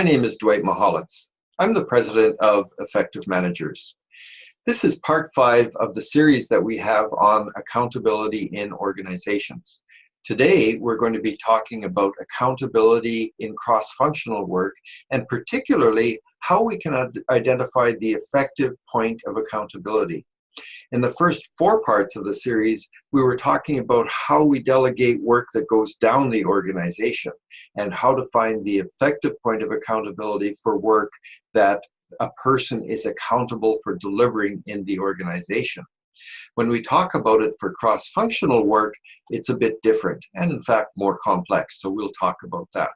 My name is Dwight Mahalitz. I'm the president of Effective Managers. This is part 5 of the series that we have on accountability in organizations. Today, we're going to be talking about accountability in cross-functional work, and particularly how we can identify the effective point of accountability. In the first 4 parts of the series, we were talking about how we delegate work that goes down the organization and how to find the effective point of accountability for work that a person is accountable for delivering in the organization. When we talk about it for cross-functional work, it's a bit different and in fact more complex, so we'll talk about that.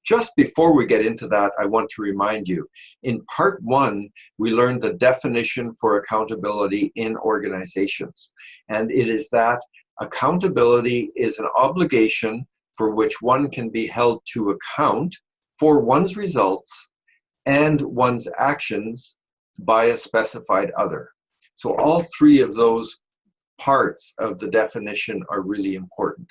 Just before we get into that, I want to remind you, in part 1, we learned the definition for accountability in organizations. And it is that accountability is an obligation for which one can be held to account for one's results and one's actions by a specified other. So all 3 of those parts of the definition are really important.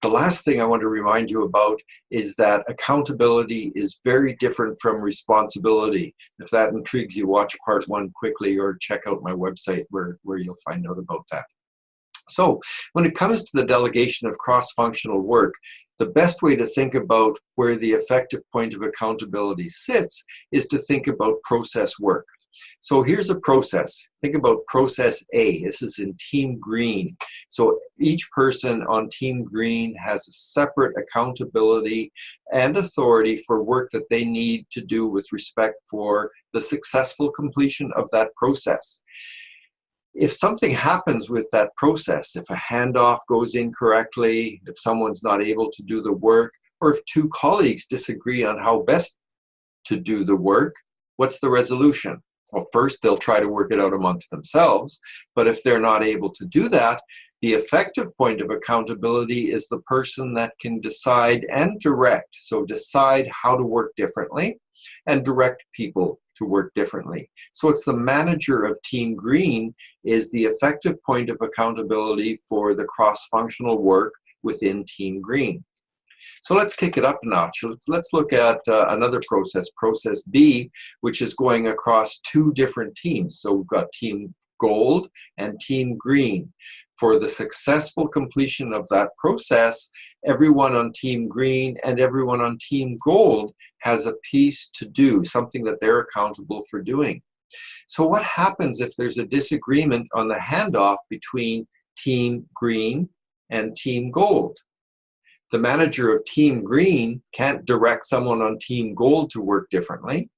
The last thing I want to remind you about is that accountability is very different from responsibility. If that intrigues you, watch part 1 quickly or check out my website where you'll find out about that. So when it comes to the delegation of cross-functional work, the best way to think about where the effective point of accountability sits is to think about process work. So here's a process. Think about process A. This is in Team Green. So each person on Team Green has a separate accountability and authority for work that they need to do with respect for the successful completion of that process. If something happens with that process, if a handoff goes incorrectly, if someone's not able to do the work, or if 2 colleagues disagree on how best to do the work, what's the resolution? Well, first, they'll try to work it out amongst themselves, but if they're not able to do that, the effective point of accountability is the person that can decide and direct. So decide how to work differently and direct people to work differently. So it's the manager of Team Green is the effective point of accountability for the cross-functional work within Team Green. So let's kick it up a notch. Let's look at another process, process B, which is going across 2 different teams. So we've got Team Gold and Team Green. For the successful completion of that process, everyone on Team Green and everyone on Team Gold has a piece to do, something that they're accountable for doing. So what happens if there's a disagreement on the handoff between Team Green and Team Gold? The manager of Team Green can't direct someone on Team Gold to work differently.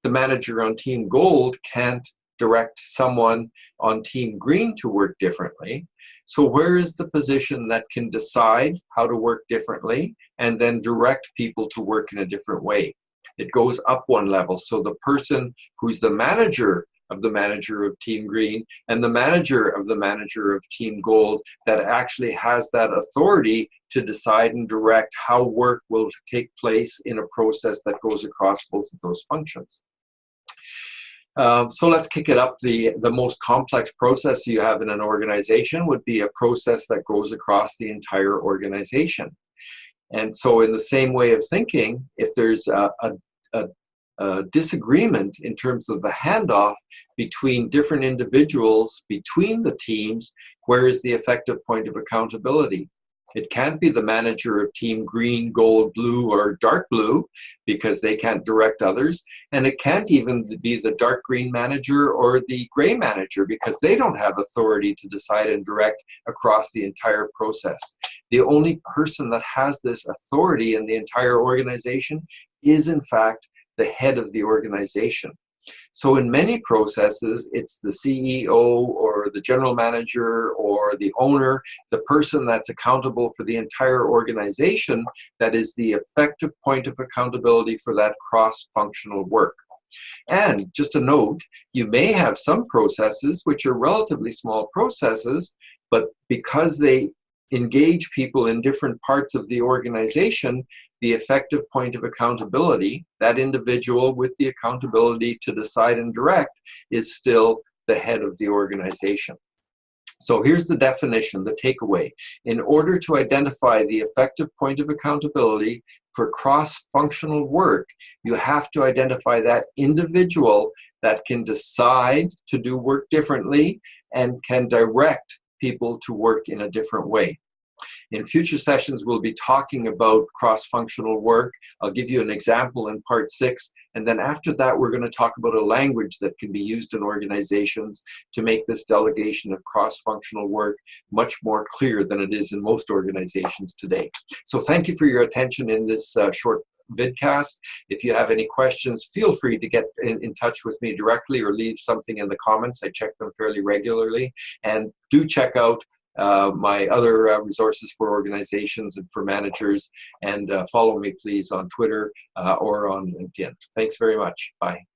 The manager on Team Gold can't direct someone on Team Green to work differently. So where is the position that can decide how to work differently and then direct people to work in a different way? It goes up 1 level. So the person who's the manager of Team Green and the manager of Team Gold that actually has that authority to decide and direct how work will take place in a process that goes across both of those functions. So let's kick it up. The most complex process you have in an organization would be a process that goes across the entire organization. And so in the same way of thinking, if there's a disagreement in terms of the handoff between different individuals between the teams, where is the effective point of accountability? It can't be the manager of Team Green, Gold, Blue, or Dark Blue because they can't direct others. And it can't even be the dark green manager or the gray manager because they don't have authority to decide and direct across the entire process. The only person that has this authority in the entire organization is, in fact, the head of the organization. So in many processes, it's the CEO or the general manager or the owner, the person that's accountable for the entire organization, that is the effective point of accountability for that cross-functional work. And just a note, you may have some processes which are relatively small processes, but because they engage people in different parts of the organization, the effective point of accountability, that individual with the accountability to decide and direct, is still the head of the organization. So here's the definition, the takeaway. In order to identify the effective point of accountability for cross-functional work, you have to identify that individual that can decide to do work differently and can direct people to work in a different way. In future sessions, we'll be talking about cross-functional work. I'll give you an example in part 6, and then after that, we're going to talk about a language that can be used in organizations to make this delegation of cross-functional work much more clear than it is in most organizations today. So thank you for your attention in this short vidcast. If you have any questions, feel free to get in touch with me directly or leave something in the comments. I check them fairly regularly. And do check out my other resources for organizations and for managers, and follow me please on Twitter or on LinkedIn. Thanks very much. Bye.